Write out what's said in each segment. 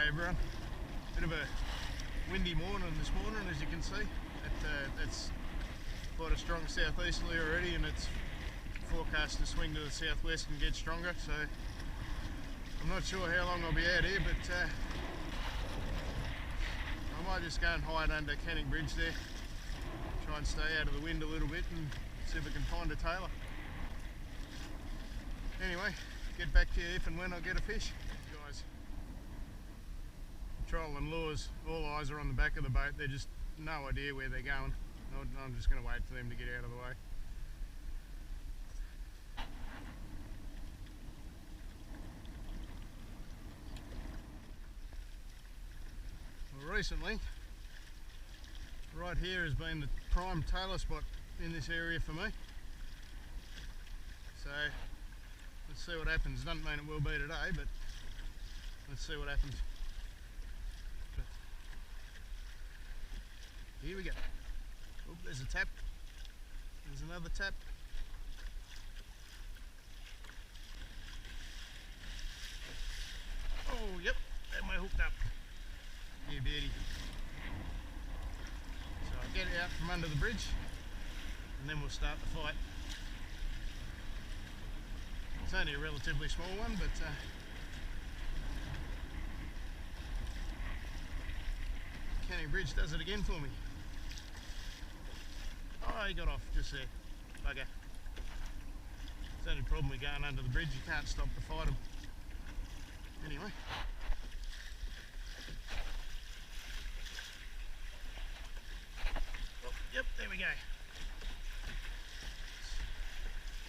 G'day everyone. Bit of a windy morning this morning, as you can see. It's quite a strong southeasterly already, and it's forecast to swing to the southwest and get stronger, so I'm not sure how long I'll be out here, but I might just go and hide under Kayak Bridge there, try and stay out of the wind a little bit and see if we can find a tailor. Anyway, get back to you if and when I get a fish. Guys, trolling lures, all eyes are on the back of the boat. They're just no idea where they're going. I'm just going to wait for them to get out of the way. Well, recently, right here has been the prime tailor spot in this area for me. So let's see what happens. Doesn't mean it will be today, but let's see what happens. But here we go. Oh, there's a tap. There's another tap. Oh, yep, and we're hooked up. Yeah, beauty. So I'll get it out from under the bridge and then we'll start the fight. It's only a relatively small one, but Kayak Bridge does it again for me. Oh, he got off just there. Bugger. It's the only problem with going under the bridge, you can't stop to fight them. Anyway. Oh, yep, there we go.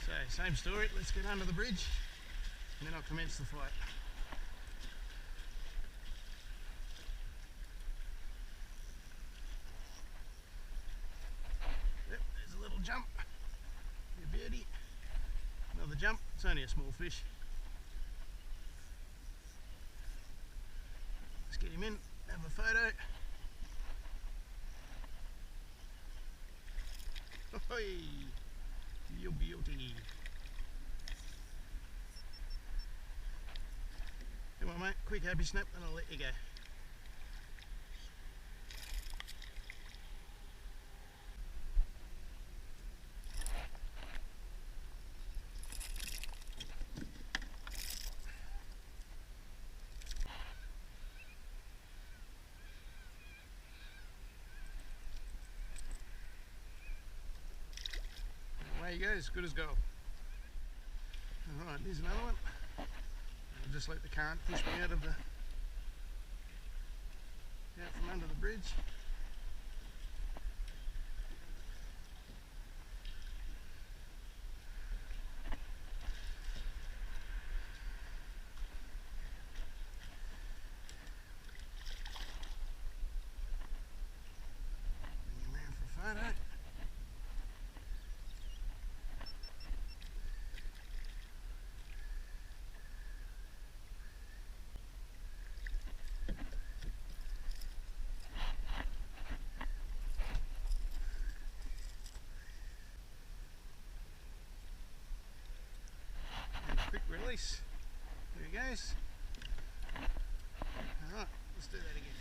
So, same story, let's get under the bridge and then I'll commence the fight. Yep, there's a little jump. You beauty. Another jump, it's only a small fish. Let's get him in, have a photo. Hey, you beauty. Come on mate, quick happy snap and I'll let you go. Away he goes, good as gold. Alright, here's another one. I'll just let the current push me out from under the bridge. Bring him round for a photo. Quick release. There he goes. Alright, let's do that again.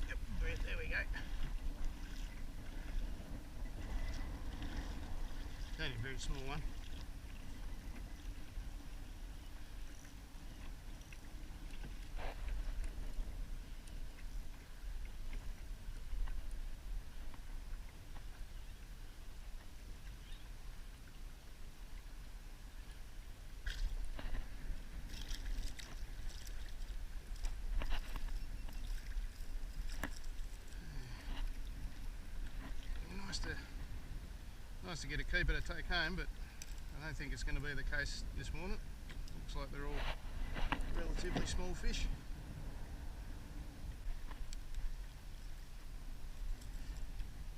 Yep, there we go. It's only a very small one. Nice to get a keeper to take home, but I don't think it's going to be the case this morning. Looks like they're all relatively small fish.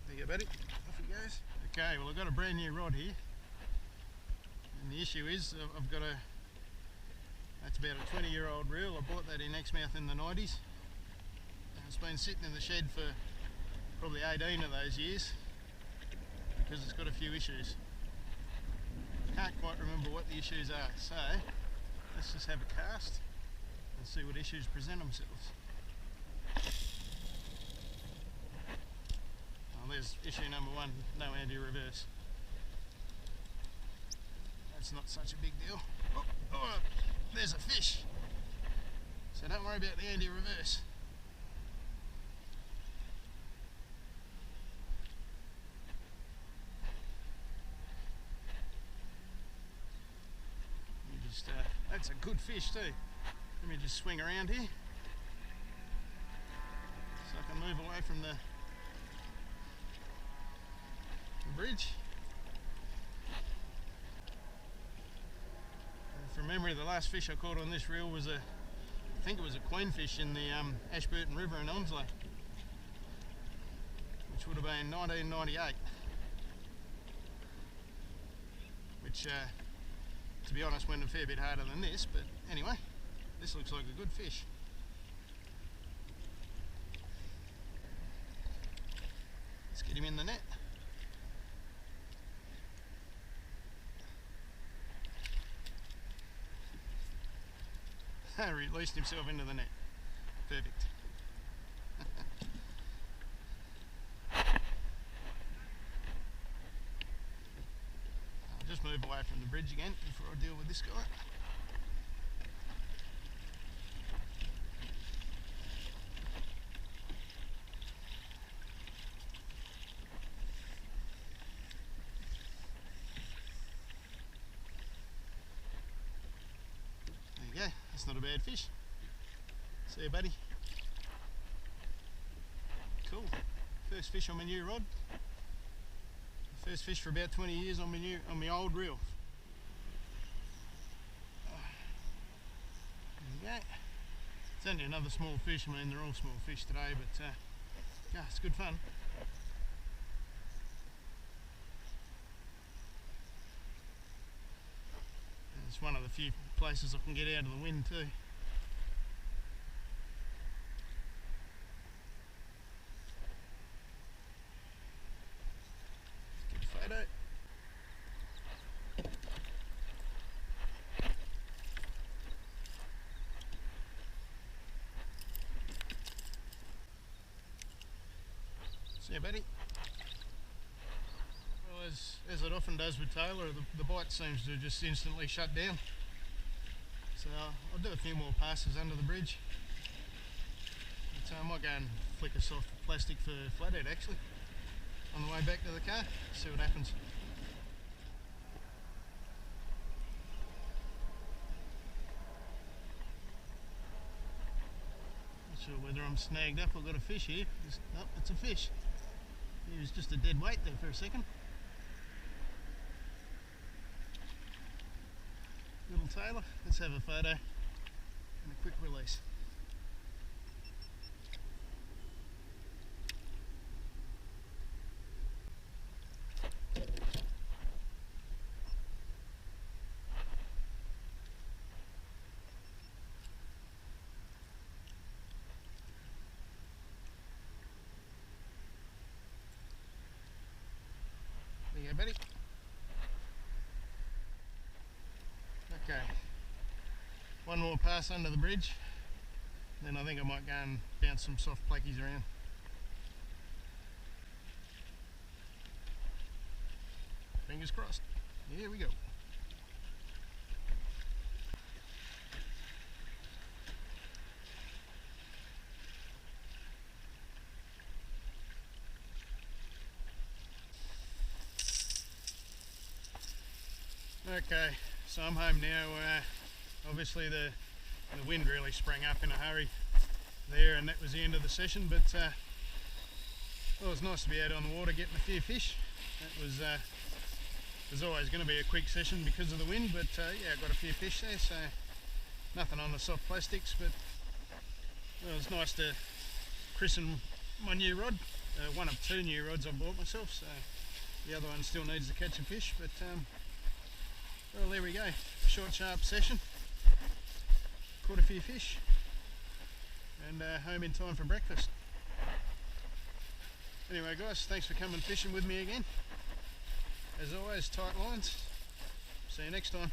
There you go, buddy. Off he goes. Okay, well I've got a brand new rod here, and the issue is I've got that's about a 20-year-old reel. I bought that in Exmouth in the 90s. been sitting in the shed for probably 18 of those years because it's got a few issues. Can't quite remember what the issues are, so let's just have a cast and see what issues present themselves. Well, there's issue number one, no anti-reverse. That's not such a big deal. Oh, there's a fish. So don't worry about the anti-reverse. That's a good fish too. Let me just swing around here so I can move away from the bridge. From memory, the last fish I caught on this reel was I think it was a queenfish in the Ashburton River in Onslow, which would have been 1998, which to be honest went a fair bit harder than this, but anyway, this looks like a good fish. Let's get him in the net. Released himself into the net. Perfect. I'll just move away from the bridge again before I deal with this guy. That's not a bad fish. See you, buddy. Cool. First fish on my new rod. First fish for about 20 years on my old reel. There you go. It's only another small fish. I mean, they're all small fish today, but yeah, it's good fun. It's one of the few places I can get out of the wind too. Get a photo. See you, buddy. As it often does with Tailor, the bite seems to just instantly shut down. So I'll do a few more passes under the bridge. So I might go and flick a soft plastic for flathead actually on the way back to the car, see what happens. Not sure whether I'm snagged up. I've got a fish here. Nope, it's a fish. He was just a dead weight there for a second. Little Tailor. Let's have a photo and a quick release. There you go, buddy. Okay, one more pass under the bridge, then I think I might go and bounce some soft plackies around. Fingers crossed. Here we go. Okay, so I'm home now. Obviously the wind really sprang up in a hurry there, and that was the end of the session, but well, it was nice to be out on the water getting a few fish. It was there's always going to be a quick session because of the wind, but yeah, I got a few fish there, so nothing on the soft plastics, but well, it was nice to christen my new rod, one of two new rods I bought myself, so the other one still needs to catch a fish, but well, there we go, short sharp session, caught a few fish, and home in time for breakfast. Anyway guys, thanks for coming fishing with me again. As always, tight lines. See you next time.